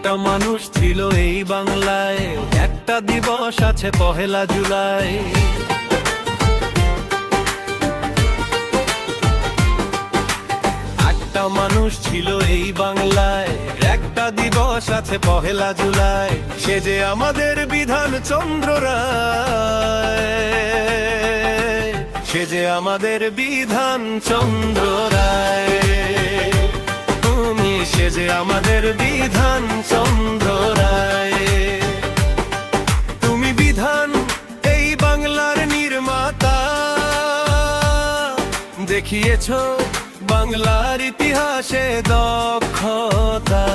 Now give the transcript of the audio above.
একটা মানুষ ছিল এই বাংলায়, একটা দিবস আছে পহেলা জুলাই। একটা মানুষ ছিল এই বাংলায়, একটা দিবস আছে পহেলা জুলাই। সে যে আমাদের বিধান চন্দ্র রায়, সে যে আমাদের বিধান চন্দ্র রায়। সে যে আমাদের বিধান চন্দ্র রায়। তুমি বিধান এই বাংলার নির্মাতা, দেখিয়েছ বাংলার ইতিহাসে দক্ষতা।